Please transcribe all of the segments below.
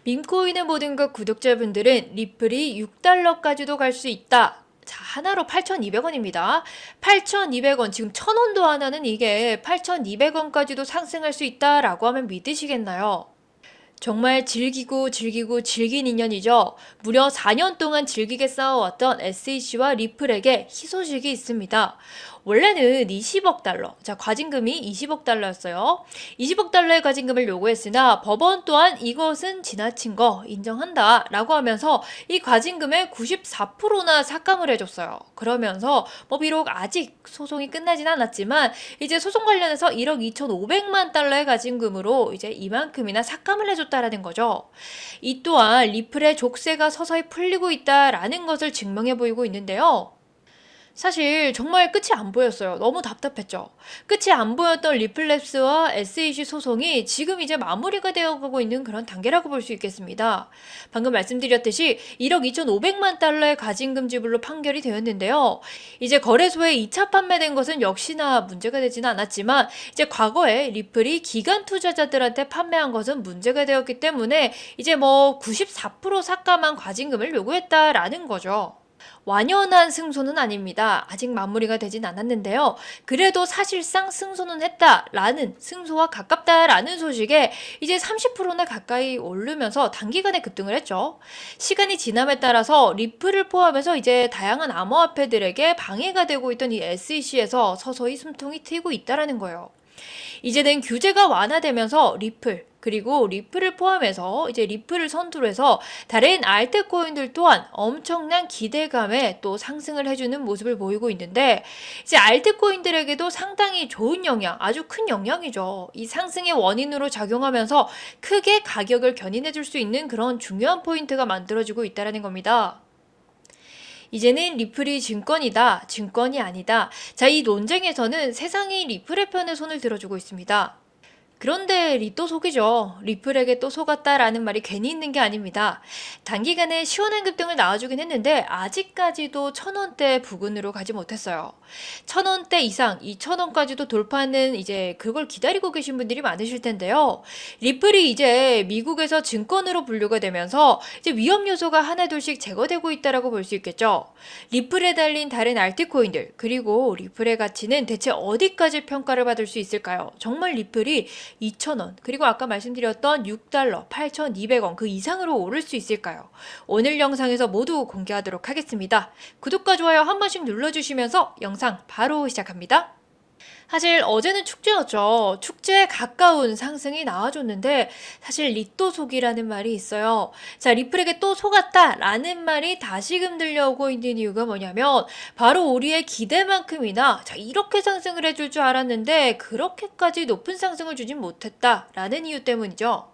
밈코인의 모든 것 구독자분들은 리플이 6달러까지도 갈 수 있다. 자, 하나로 8,200원입니다. 8,200원, 지금 1,000원도 안 하는 이게 8,200원까지도 상승할 수 있다라고 하면 믿으시겠나요? 정말 즐기고 즐긴 인연이죠. 무려 4년 동안 즐기게 싸워왔던 SEC와 리플에게 희소식이 있습니다. 원래는 20억 달러, 자, 과징금이 20억 달러였어요. 20억 달러의 과징금을 요구했으나 법원 또한 이것은 지나친 거 인정한다 라고 하면서 이 과징금의 94%나 삭감을 해줬어요. 그러면서 비록 아직 소송이 끝나진 않았지만 이제 소송 관련해서 1억 2,500만 달러의 과징금으로 이제 이만큼이나 삭감을 해줬다라는 거죠. 이 또한 리플의 족쇄가 서서히 풀리고 있다라는 것을 증명해 보이고 있는데요. 사실 정말 끝이 안 보였어요. 너무 답답했죠. 끝이 안 보였던 리플랩스와 SEC 소송이 지금 이제 마무리가 되어가고 있는 그런 단계라고 볼 수 있겠습니다. 방금 말씀드렸듯이 1억 2,500만 달러의 가징금 지불로 판결이 되었는데요. 이제 거래소에 2차 판매된 것은 역시나 문제가 되지는 않았지만 이제 과거에 리플이 기관 투자자들한테 판매한 것은 문제가 되었기 때문에 이제 94% 삭감한 과징금을 요구했다라는 거죠. 완연한 승소는 아닙니다. 아직 마무리가 되진 않았는데요. 그래도 사실상 승소는 했다라는, 승소와 가깝다라는 소식에 이제 30%나 가까이 오르면서 단기간에 급등을 했죠. 시간이 지남에 따라서 리플을 포함해서 이제 다양한 암호화폐들에게 방해가 되고 있던 이 SEC에서 서서히 숨통이 트이고 있다라는 거예요. 이제는 규제가 완화되면서 리플, 그리고 리플을 포함해서 이제 리플을 선두로 해서 다른 알트코인들 또한 엄청난 기대감에 또 상승을 해주는 모습을 보이고 있는데, 이제 알트코인들에게도 상당히 좋은 영향, 아주 큰 영향이죠. 이 상승의 원인으로 작용하면서 크게 가격을 견인해 줄 수 있는 그런 중요한 포인트가 만들어지고 있다는 겁니다. 이제는 리플이 증권이다, 증권이 아니다. 자, 이 논쟁에서는 세상이 리플의 편에 손을 들어주고 있습니다. 그런데 또 속이죠. 리플에게 또 속았다라는 말이 괜히 있는 게 아닙니다. 단기간에 시원한 급등을 나와주긴 했는데 아직까지도 1,000원대 부근으로 가지 못했어요. 1,000원대 이상, 2,000원까지도 돌파하는 이제 그걸 기다리고 계신 분들이 많으실 텐데요. 리플이 이제 미국에서 증권으로 분류가 되면서 이제 위험 요소가 하나둘씩 제거되고 있다라고 볼 수 있겠죠. 리플에 달린 다른 알트코인들, 그리고 리플의 가치는 대체 어디까지 평가를 받을 수 있을까요? 정말 리플이 2,000원, 그리고 아까 말씀드렸던 6달러, 8,200원 그 이상으로 오를 수 있을까요? 오늘 영상에서 모두 공개하도록 하겠습니다. 구독과 좋아요 한 번씩 눌러주시면서 영상 바로 시작합니다. 사실 어제는 축제였죠. 축제에 가까운 상승이 나와줬는데 사실 리또 속이라는 말이 있어요. 자, 리플에게 또 속았다라는 말이 다시금 들려오고 있는 이유가 뭐냐면 바로 우리의 기대만큼이나 자, 이렇게 상승을 해줄 줄 알았는데 그렇게까지 높은 상승을 주진 못했다라는 이유 때문이죠.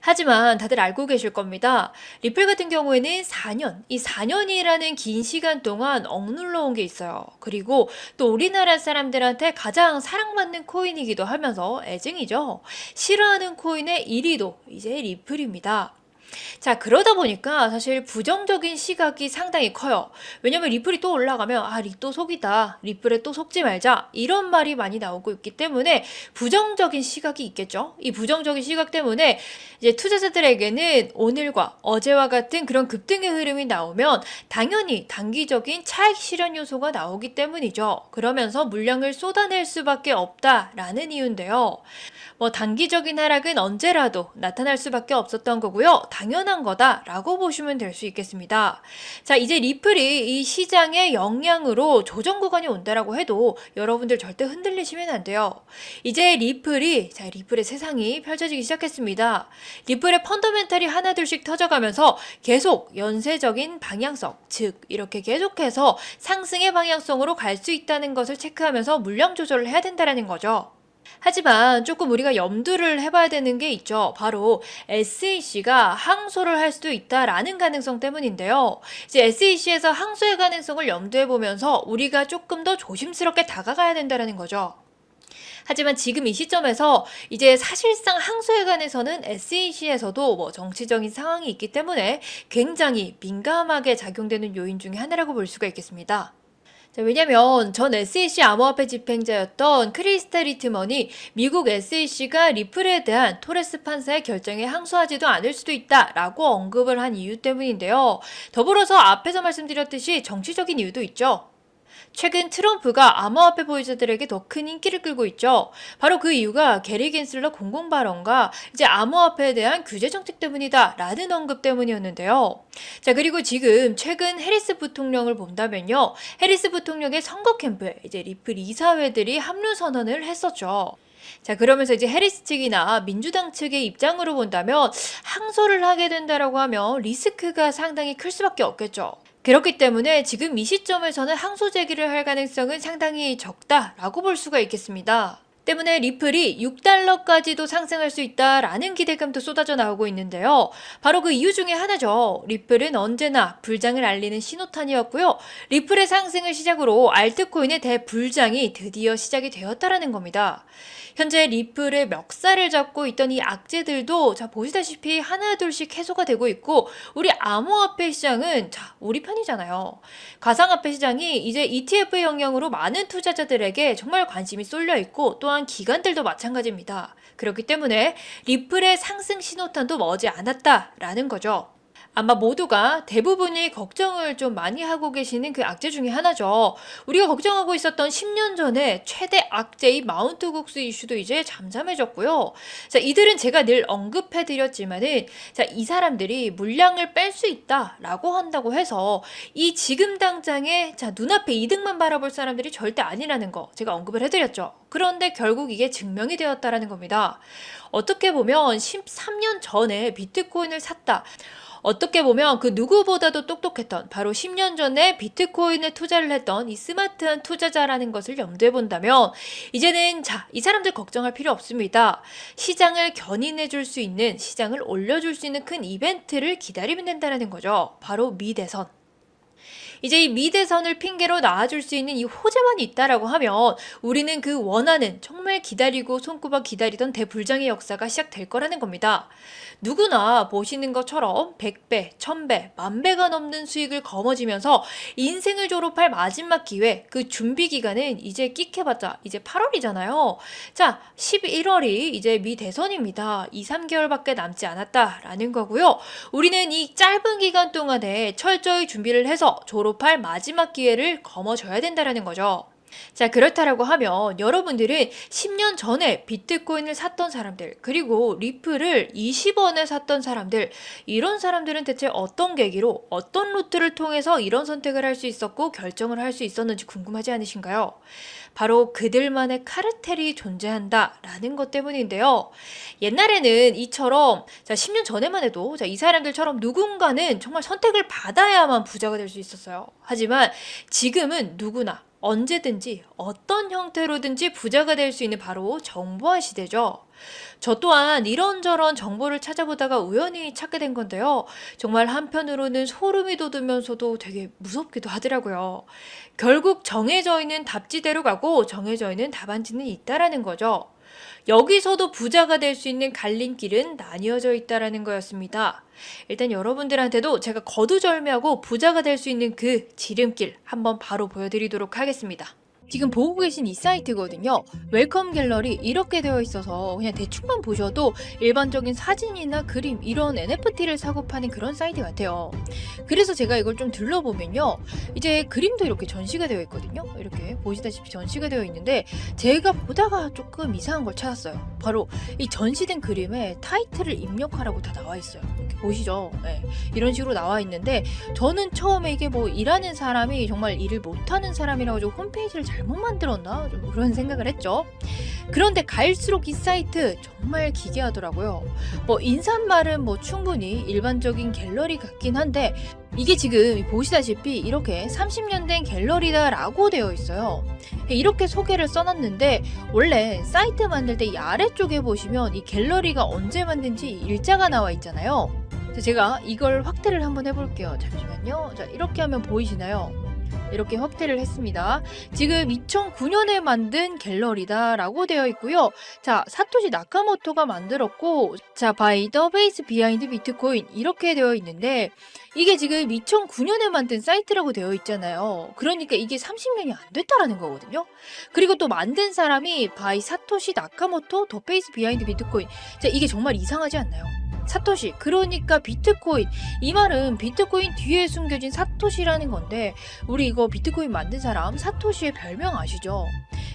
하지만 다들 알고 계실 겁니다. 리플 같은 경우에는 4년, 이 4년이라는 긴 시간 동안 억눌러 온 게 있어요. 그리고 또 우리나라 사람들한테 가장 사랑받는 코인이기도 하면서 애증이죠. 싫어하는 코인의 1위도 이제 리플입니다. 자, 그러다 보니까 사실 부정적인 시각이 상당히 커요. 왜냐면 리플이 또 올라가면 또 속이다. 리플에 또 속지 말자. 이런 말이 많이 나오고 있기 때문에 부정적인 시각이 있겠죠. 이 부정적인 시각 때문에 이제 투자자들에게는 오늘과 어제와 같은 그런 급등의 흐름이 나오면 당연히 단기적인 차익 실현 요소가 나오기 때문이죠. 그러면서 물량을 쏟아낼 수밖에 없다라는 이유인데요. 단기적인 하락은 언제라도 나타날 수밖에 없었던 거고요. 당연한 거다라고 보시면 될 수 있겠습니다. 자, 이제 리플이 이 시장의 영향으로 조정 구간이 온다라고 해도 여러분들 절대 흔들리시면 안 돼요. 이제 리플의 세상이 펼쳐지기 시작했습니다. 리플의 펀더멘탈이 하나둘씩 터져가면서 계속 연쇄적인 방향성, 즉 이렇게 계속해서 상승의 방향성으로 갈 수 있다는 것을 체크하면서 물량 조절을 해야 된다는 거죠. 하지만 조금 우리가 염두를 해봐야 되는 게 있죠. 바로 SEC가 항소를 할 수도 있다라는 가능성 때문인데요. 이제 SEC에서 항소의 가능성을 염두에 보면서 우리가 조금 더 조심스럽게 다가가야 된다는 거죠. 하지만 지금 이 시점에서 이제 사실상 항소에 관해서는 SEC에서도 정치적인 상황이 있기 때문에 굉장히 민감하게 작용되는 요인 중에 하나라고 볼 수가 있겠습니다. 자, 왜냐면 전 SEC 암호화폐 집행자였던 크리스탈 리트먼이 미국 SEC가 리플에 대한 토레스 판사의 결정에 항소하지도 않을 수도 있다라고 언급을 한 이유 때문인데요. 더불어서 앞에서 말씀드렸듯이 정치적인 이유도 있죠. 최근 트럼프가 암호화폐 보유자들에게 더 큰 인기를 끌고 있죠. 바로 그 이유가 게리 겐슬러 공공 발언과 이제 암호화폐에 대한 규제 정책 때문이다 라는 언급 때문이었는데요. 자, 그리고 지금 최근 해리스 부통령을 본다면요. 해리스 부통령의 선거 캠프에 이제 리플 이사회들이 합류 선언을 했었죠. 자, 그러면서 이제 해리스 측이나 민주당 측의 입장으로 본다면 항소를 하게 된다라고 하면 리스크가 상당히 클 수밖에 없겠죠. 그렇기 때문에 지금 이 시점에서는 항소 제기를 할 가능성은 상당히 적다라고 볼 수가 있겠습니다. 때문에 리플이 6달러까지도 상승할 수 있다라는 기대감도 쏟아져 나오고 있는데요. 바로 그 이유 중에 하나죠. 리플은 언제나 불장을 알리는 신호탄이었고요. 리플의 상승을 시작으로 알트코인의 대불장이 드디어 시작이 되었다라는 겁니다. 현재 리플의 멱살을 잡고 있던 이 악재들도 자 보시다시피 하나둘씩 해소가 되고 있고 우리 암호화폐 시장은 자 우리 편이잖아요. 가상화폐 시장이 이제 ETF 영향으로 많은 투자자들에게 정말 관심이 쏠려 있고 또한 기관들도 마찬가지입니다. 그렇기 때문에 리플의 상승 신호탄도 머지 않았다라는 거죠. 아마 모두가 대부분이 걱정을 좀 많이 하고 계시는 그 악재 중에 하나죠. 우리가 걱정하고 있었던 10년 전에 최대 악재의 마운트 국수 이슈도 이제 잠잠해졌고요. 자, 이들은 제가 늘 언급해드렸지만은 자, 이 사람들이 물량을 뺄 수 있다라고 한다고 해서 이 지금 당장에 자, 눈앞에 이득만 바라볼 사람들이 절대 아니라는 거 제가 언급을 해드렸죠. 그런데 결국 이게 증명이 되었다라는 겁니다. 어떻게 보면 13년 전에 비트코인을 샀다. 어떻게 보면 그 누구보다도 똑똑했던 바로 10년 전에 비트코인에 투자를 했던 이 스마트한 투자자라는 것을 염두에 본다면 이제는 자, 이 사람들 걱정할 필요 없습니다. 시장을 견인해 줄 수 있는 시장을 올려줄 수 있는 큰 이벤트를 기다리면 된다는 거죠. 바로 미대선. 이제 이 미대선을 핑계로 나와줄 수 있는 이 호재만 있다라고 하면 우리는 그 원하는 정말 기다리고 손꼽아 기다리던 대불장의 역사가 시작될 거라는 겁니다. 누구나 보시는 것처럼 100배, 1000배, 10,000배가 넘는 수익을 거머쥐면서 인생을 졸업할 마지막 기회, 그 준비 기간은 이제 끽해봤자 이제 8월이잖아요. 자, 11월이 이제 미대선입니다. 2, 3개월밖에 남지 않았다라는 거고요. 우리는 이 짧은 기간 동안에 철저히 준비를 해서 졸업할 마지막 기회를 거머쥐어야 된다는 거죠. 자, 그렇다라고 하면 여러분들은 10년 전에 비트코인을 샀던 사람들 그리고 리플을 20원에 샀던 사람들 이런 사람들은 대체 어떤 계기로 어떤 루트를 통해서 이런 선택을 할 수 있었고 결정을 할 수 있었는지 궁금하지 않으신가요? 바로 그들만의 카르텔이 존재한다라는 것 때문인데요. 옛날에는 이처럼 자 10년 전에만 해도 자, 이 사람들처럼 누군가는 정말 선택을 받아야만 부자가 될 수 있었어요. 하지만 지금은 누구나 언제든지 어떤 형태로든지 부자가 될 수 있는 바로 정보화 시대죠. 저 또한 이런저런 정보를 찾아보다가 우연히 찾게 된 건데요. 정말 한편으로는 소름이 돋으면서도 되게 무섭기도 하더라고요. 결국 정해져 있는 답지대로 가고 정해져 있는 답안지는 있다라는 거죠. 여기서도 부자가 될 수 있는 갈림길은 나뉘어져 있다라는 거였습니다. 일단 여러분들한테도 제가 거두절미하고 부자가 될 수 있는 그 지름길 한번 바로 보여드리도록 하겠습니다. 지금 보고 계신 이 사이트거든요. 웰컴 갤러리 이렇게 되어 있어서 그냥 대충만 보셔도 일반적인 사진이나 그림 이런 NFT를 사고 파는 그런 사이트 같아요. 그래서 제가 이걸 좀 둘러보면요. 이제 그림도 이렇게 전시가 되어 있거든요. 이렇게 보시다시피 전시가 되어 있는데 제가 보다가 조금 이상한 걸 찾았어요. 바로 이 전시된 그림에 타이틀을 입력하라고 다 나와 있어요. 이렇게 보시죠. 네. 이런 식으로 나와 있는데 저는 처음에 이게 뭐 일하는 사람이 정말 일을 못하는 사람이라고 좀 홈페이지를 잘못 만들었나? 좀 그런 생각을 했죠. 그런데 갈수록 이 사이트 정말 기괴하더라고요. 뭐 인사말은 뭐 충분히 일반적인 갤러리 같긴 한데 이게 지금 보시다시피 이렇게 30년 된 갤러리다라고 되어 있어요. 이렇게 소개를 써놨는데 원래 사이트 만들 때 이 아래쪽에 보시면 이 갤러리가 언제 만든지 일자가 나와 있잖아요. 제가 이걸 확대를 한번 해볼게요. 잠시만요. 자, 이렇게 하면 보이시나요? 이렇게 확대를 했습니다. 지금 2009년에 만든 갤러리다라고 되어 있고요. 자, 사토시 나카모토가 만들었고, 자, by the base behind 비트코인 이렇게 되어 있는데 이게 지금 2009년에 만든 사이트라고 되어 있잖아요. 그러니까 이게 30년이 안 됐다라는 거거든요. 그리고 또 만든 사람이 by 사토시 나카모토 the base behind 비트코인. 자, 이게 정말 이상하지 않나요? 사토시, 그러니까 비트코인. 이 말은 비트코인 뒤에 숨겨진 사토시라는 건데 우리 이거 비트코인 만든 사람 사토시의 별명 아시죠?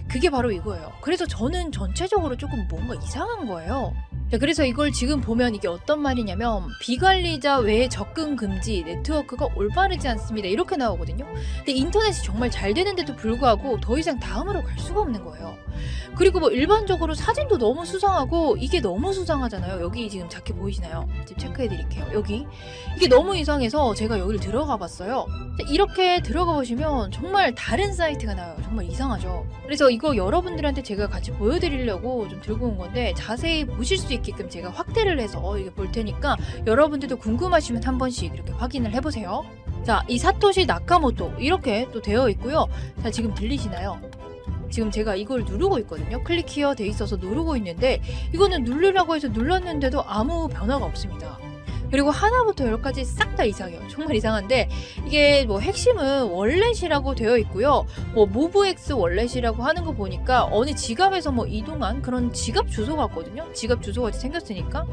그게 바로 이거예요. 그래서 저는 전체적으로 조금 뭔가 이상한 거예요. 자, 그래서 이걸 지금 보면 이게 어떤 말이냐면 비관리자 외 접근 금지, 네트워크가 올바르지 않습니다. 이렇게 나오거든요. 근데 인터넷이 정말 잘 되는데도 불구하고 더 이상 다음으로 갈 수가 없는 거예요. 그리고 뭐 일반적으로 사진도 너무 수상하고 이게 너무 수상하잖아요. 여기 지금 작게 보이시나요? 지금 체크해 드릴게요. 여기 이게 너무 이상해서 제가 여기를 들어가 봤어요. 이렇게 들어가 보시면 정말 다른 사이트가 나와요. 정말 이상하죠. 그래서 이거 여러분들한테 제가 같이 보여드리려고 좀 들고 온 건데 자세히 보실 수 있게끔 제가 확대를 해서 이게 볼 테니까 여러분들도 궁금하시면 한 번씩 이렇게 확인을 해보세요. 자, 이 사토시 나카모토 이렇게 또 되어 있고요. 자, 지금 들리시나요? 지금 제가 이걸 누르고 있거든요. 클릭 히어 돼 있어서 누르고 있는데 이거는 누르라고 해서 눌렀는데도 아무 변화가 없습니다. 그리고 하나부터 열까지 싹 다 이상해요. 정말 이상한데 이게 뭐 핵심은 월렛이라고 되어 있고요. 뭐 모브X 월렛이라고 하는 거 보니까 어느 지갑에서 뭐 이동한 그런 지갑 주소 같거든요. 지갑 주소 같이 생겼으니까.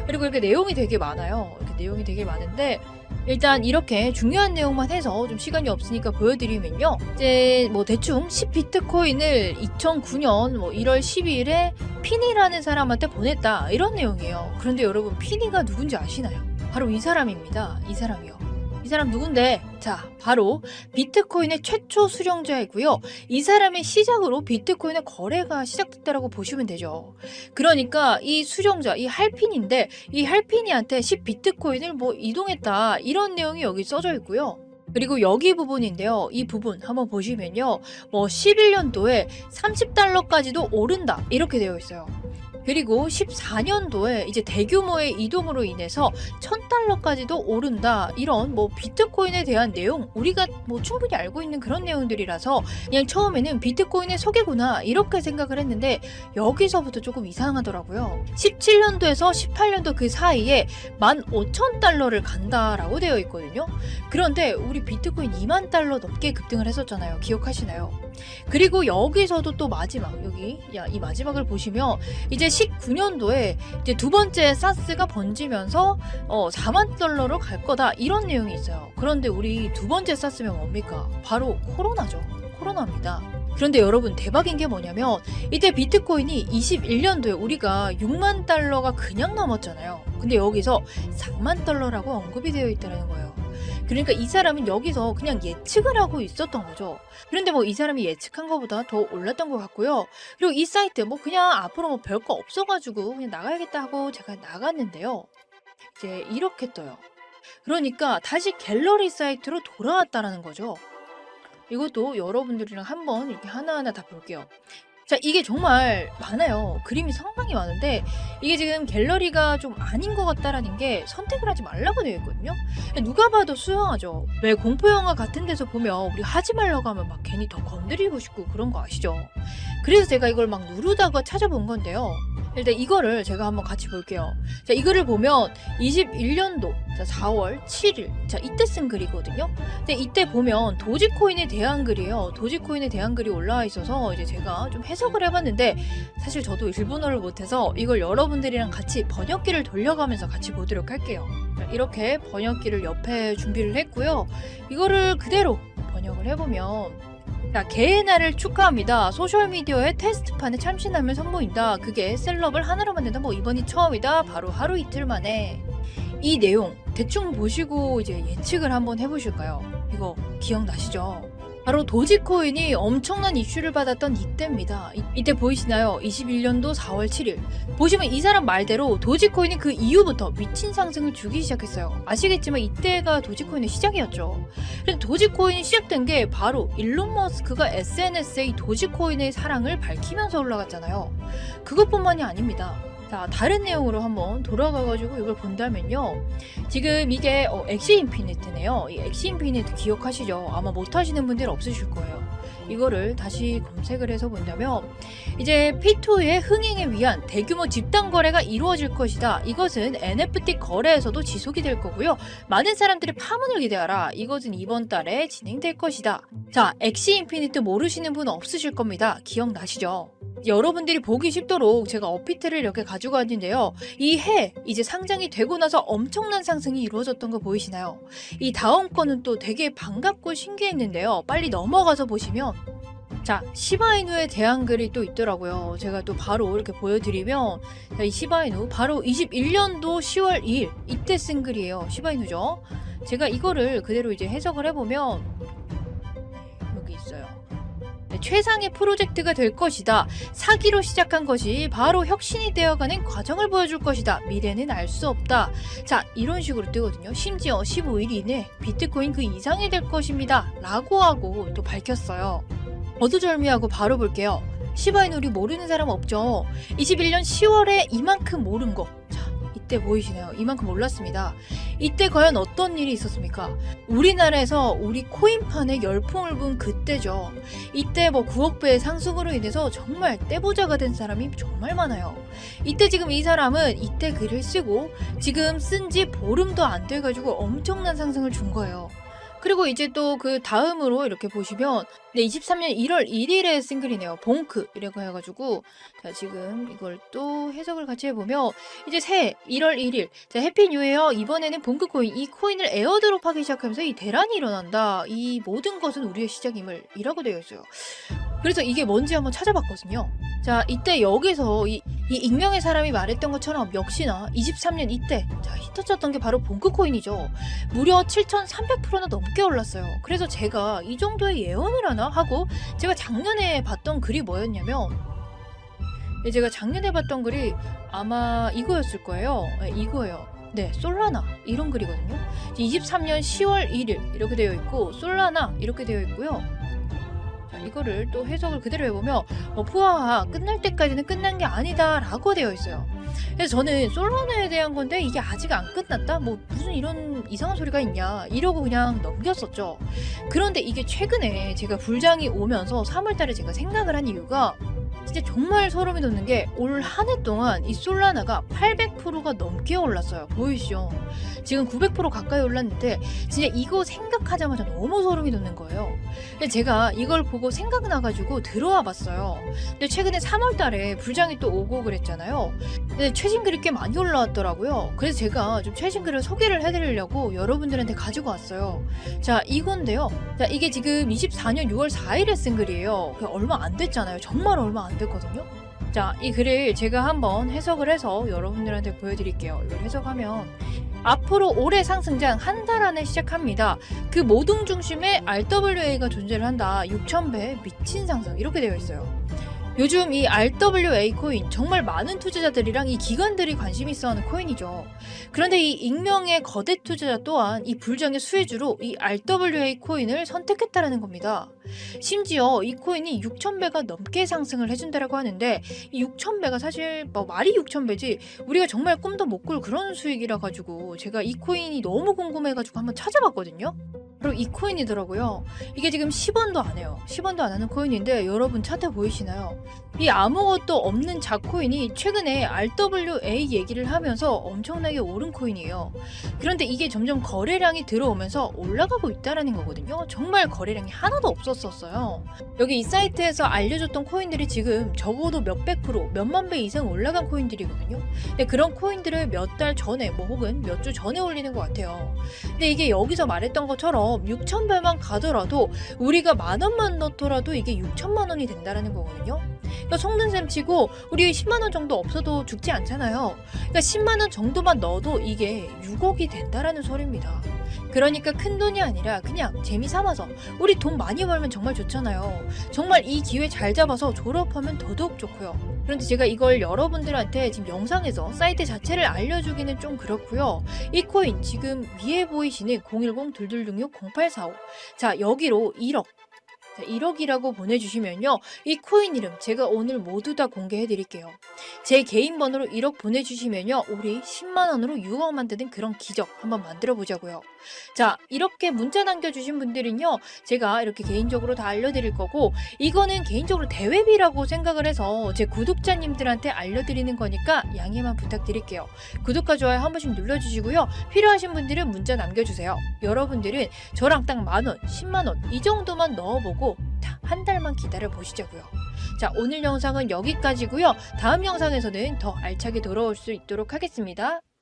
그리고 이렇게 내용이 되게 많아요. 이렇게 내용이 되게 많은데 일단 이렇게 중요한 내용만 해서 좀 시간이 없으니까 보여드리면요. 이제 뭐 대충 10비트코인을 2009년 뭐 1월 12일에 피니라는 사람한테 보냈다 이런 내용이에요. 그런데 여러분 피니가 누군지 아시나요? 바로 이 사람입니다. 이 사람이요. 이 사람 누군데? 자, 바로 비트코인의 최초 수령자이고요. 이 사람의 시작으로 비트코인의 거래가 시작됐다라고 보시면 되죠. 그러니까 이 수령자, 이 할핀인데 이 할핀이한테 10비트코인을 뭐 이동했다 이런 내용이 여기 써져 있고요. 그리고 여기 부분인데요. 이 부분 한번 보시면요. 뭐 11년도에 30달러까지도 오른다 이렇게 되어 있어요. 그리고 14년도에 이제 대규모의 이동으로 인해서 1000달러까지도 오른다. 이런 뭐 비트코인에 대한 내용 우리가 뭐 충분히 알고 있는 그런 내용들이라서 그냥 처음에는 비트코인의 소개구나 이렇게 생각을 했는데 여기서부터 조금 이상하더라고요. 17년도에서 18년도 그 사이에 15,000달러를 간다라고 되어 있거든요. 그런데 우리 비트코인 2만 달러 넘게 급등을 했었잖아요. 기억하시나요? 그리고 여기서도 또 마지막 여기 이 마지막을 보시면 이제 19년도에 이제 두 번째 사스가 번지면서 4만 달러로 갈 거다 이런 내용이 있어요. 그런데 우리 두 번째 사스면 뭡니까? 바로 코로나죠. 코로나입니다. 그런데 여러분 대박인 게 뭐냐면 이때 비트코인이 21년도에 우리가 6만 달러가 그냥 넘었잖아요. 근데 여기서 4만 달러라고 언급이 되어 있다는 거예요. 그러니까 이 사람은 여기서 그냥 예측을 하고 있었던 거죠. 그런데 뭐 이 사람이 예측한 것보다 더 올랐던 것 같고요. 그리고 이 사이트 뭐 그냥 앞으로 뭐 별거 없어가지고 그냥 나가야겠다 하고 제가 나갔는데요. 이제 이렇게 떠요. 그러니까 다시 갤러리 사이트로 돌아왔다라는 거죠. 이것도 여러분들이랑 한번 이렇게 하나하나 다 볼게요. 자, 이게 정말 많아요. 그림이 상당히 많은데 이게 지금 갤러리가 좀 아닌 것 같다라는 게 선택을 하지 말라고 되어 있거든요. 누가 봐도 수상하죠. 왜 공포영화 같은 데서 보면 우리 하지 말라고 하면 막 괜히 더 건드리고 싶고 그런 거 아시죠? 그래서 제가 이걸 막 누르다가 찾아본 건데요. 일단 이거를 제가 한번 같이 볼게요. 자, 이거를 보면 21년도 자, 4월 7일 자, 이때 쓴 글이거든요. 근데 이때 보면 도지코인에 대한 글이에요. 도지코인에 대한 글이 올라와 있어서 이제 제가 좀 해석을 해봤는데 사실 저도 일본어를 못해서 이걸 여러분들이랑 같이 번역기를 돌려가면서 같이 보도록 할게요. 자, 이렇게 번역기를 옆에 준비를 했고요. 이거를 그대로 번역을 해보면 자, 개의 날을 축하합니다. 소셜미디어의 테스트판에 참신함을 선보인다. 그게 셀럽을 하나로 만든다. 뭐 이번이 처음이다. 바로 하루 이틀 만에. 이 내용 대충 보시고 이제 예측을 한번 해보실까요? 이거 기억나시죠? 바로 도지코인이 엄청난 이슈를 받았던 이때입니다. 이때 보이시나요? 21년도 4월 7일. 보시면 이 사람 말대로 도지코인이 그 이후부터 미친 상승을 주기 시작했어요. 아시겠지만 이때가 도지코인의 시작이었죠. 그래서 도지코인이 시작된 게 바로 일론 머스크가 SNS에 이 도지코인의 사랑을 밝히면서 올라갔잖아요. 그것뿐만이 아닙니다. 자, 다른 내용으로 한번 돌아가가지고 이걸 본다면요. 지금 이게 엑시 인피니트네요. 이 엑시 인피니트 기억하시죠? 아마 못하시는 분들 없으실 거예요. 이거를 다시 검색을 해서 본다면 이제 P2의 흥행에 위한 대규모 집단 거래가 이루어질 것이다. 이것은 NFT 거래에서도 지속이 될 거고요. 많은 사람들이 파문을 기대하라. 이것은 이번 달에 진행될 것이다. 자, 엑시 인피니트 모르시는 분 없으실 겁니다. 기억나시죠? 여러분들이 보기 쉽도록 제가 어피트를 이렇게 가지고 왔는데요. 이 해 이제 상장이 되고 나서 엄청난 상승이 이루어졌던 거 보이시나요? 이 다음 거는 또 되게 반갑고 신기했는데요. 빨리 넘어가서 보시면 자, 시바이누에 대한 글이 또 있더라고요. 제가 또 바로 이렇게 보여드리면 자, 이 시바이누 바로 21년도 10월 2일 이때 쓴 글이에요. 시바이누죠. 제가 이거를 그대로 이제 해석을 해보면 여기 있어요. 최상의 프로젝트가 될 것이다. 사기로 시작한 것이 바로 혁신이 되어가는 과정을 보여줄 것이다. 미래는 알 수 없다. 자, 이런 식으로 뜨거든요. 심지어 15일 이내 비트코인 그 이상이 될 것입니다. 라고 하고 또 밝혔어요. 거두절미하고 바로 볼게요. 시바이누 우리 모르는 사람 없죠? 21년 10월에 이만큼 오른 거. 자, 이때 보이시나요? 이만큼 올랐습니다. 이때 과연 어떤 일이 있었습니까? 우리나라에서 우리 코인판에 열풍을 분 그때죠. 이때 뭐 9억 배의 상승으로 인해서 정말 떼부자가 된 사람이 정말 많아요. 이때 지금 이 사람은 이때 글을 쓰고 지금 쓴 지 보름도 안 돼가지고 엄청난 상승을 준 거예요. 그리고 이제 또 그 다음으로 이렇게 보시면 23년 1월 1일에 쓴 글이네요. 봉크 이라고 해가지고 자, 지금 이걸 또 해석을 같이 해보면 이제 새해 1월 1일 자, 해피 뉴 이어 이번에는 봉크 코인 이 코인을 에어드롭하기 시작하면서 이 대란이 일어난다. 이 모든 것은 우리의 시작임을 이라고 되어 있어요. 그래서 이게 뭔지 한번 찾아봤거든요. 자, 이때 여기서 이 익명의 사람이 말했던 것처럼 역시나 23년 이때 자, 히터쳤던 게 바로 봉크코인이죠. 무려 7,300%나 넘게 올랐어요. 그래서 제가 이 정도의 예언을 하나 하고 제가 작년에 봤던 글이 뭐였냐면 제가 작년에 봤던 글이 아마 이거였을 거예요. 네, 이거예요. 네, 솔라나 이런 글이거든요. 23년 10월 1일 이렇게 되어 있고 솔라나 이렇게 되어 있고요. 이거를 또 해석을 그대로 해보면 푸하하 끝날 때까지는 끝난 게 아니다 라고 되어 있어요. 그래서 저는 솔라나에 대한 건데 이게 아직 안 끝났다? 뭐 무슨 이런 이상한 소리가 있냐 이러고 그냥 넘겼었죠. 그런데 이게 최근에 제가 불장이 오면서 3월달에 제가 생각을 한 이유가 진짜 정말 소름이 돋는 게 올 한 해 동안 이 솔라나가 800%가 넘게 올랐어요. 보이시죠? 지금 900% 가까이 올랐는데 진짜 이거 생각하자마자 너무 소름이 돋는 거예요. 근데 제가 이걸 보고 생각나가지고 들어와 봤어요. 근데 최근에 3월달에 불장이 또 오고 그랬잖아요. 근데 최신 글이 꽤 많이 올라왔더라고요. 그래서 제가 좀 최신 글을 소개를 해드리려고 여러분들한테 가지고 왔어요. 자, 이건데요. 자, 이게 지금 24년 6월 4일에 쓴 글이에요. 얼마 안 됐잖아요. 정말 얼마 안 됐거든요. 자, 이 글을 제가 한번 해석을 해서 여러분들한테 보여드릴게요. 이걸 해석하면 앞으로 올해 상승장 한 달 안에 시작합니다. 그 모든 중심에 RWA가 존재를 한다. 6,000배 미친 상승 이렇게 되어 있어요. 요즘 이 RWA 코인 정말 많은 투자자들이랑 이 기관들이 관심이 있어하는 코인이죠. 그런데 이 익명의 거대 투자자 또한 이 불장의 수혜주로 이 RWA 코인을 선택했다라는 겁니다. 심지어 이 코인이 6,000배가 넘게 상승을 해준다라고 하는데 이 6,000배가 사실 뭐 말이 6,000배지 우리가 정말 꿈도 못 꿀 그런 수익이라 가지고 제가 이 코인이 너무 궁금해가지고 한번 찾아봤거든요. 바로 이 코인이더라고요. 이게 지금 10원도 안 해요. 10원도 안 하는 코인인데 여러분 차트 보이시나요? 이 아무것도 없는 자코인이 최근에 RWA 얘기를 하면서 엄청나게 오른 코인이에요. 그런데 이게 점점 거래량이 들어오면서 올라가고 있다라는 거거든요. 정말 거래량이 하나도 없었어요. 여기 이 사이트에서 알려줬던 코인들이 지금 적어도 몇백 프로, 몇만 배 이상 올라간 코인들이거든요. 근데 그런 코인들을 몇 달 전에 뭐 혹은 몇 주 전에 올리는 것 같아요. 근데 이게 여기서 말했던 것처럼 6,000배만 가더라도 우리가 10,000원만 넣더라도 이게 6,000만 원이 된다라는 거거든요. 그러니까 속는셈 치고 우리 10만 원 정도 없어도 죽지 않잖아요. 그러니까 10만 원 정도만 넣어도 이게 6억이 된다라는 소리입니다. 그러니까 큰 돈이 아니라 그냥 재미 삼아서 우리 돈 많이 벌면 정말 좋잖아요. 정말 이 기회 잘 잡아서 졸업하면 더더욱 좋고요. 그런데 제가 이걸 여러분들한테 지금 영상에서 사이트 자체를 알려주기는 좀 그렇고요. 이 코인 지금 위에 보이시는 010-2266-0845 자, 여기로 1억 자, 1억이라고 보내주시면요. 이 코인 이름 제가 오늘 모두 다 공개해 드릴게요. 제 개인 번호로 1억 보내주시면요. 우리 10만 원으로 6억 만드는 그런 기적 한번 만들어 보자고요. 자, 이렇게 문자 남겨주신 분들은요. 제가 이렇게 개인적으로 다 알려드릴 거고, 이거는 개인적으로 대회비라고 생각을 해서 제 구독자님들한테 알려드리는 거니까 양해만 부탁드릴게요. 구독과 좋아요 한 번씩 눌러주시고요. 필요하신 분들은 문자 남겨주세요. 여러분들은 저랑 딱 10,000원, 10만원 이 정도만 넣어보고 한 달만 기다려 보시자고요. 자, 오늘 영상은 여기까지고요. 다음 영상에서는 더 알차게 돌아올 수 있도록 하겠습니다.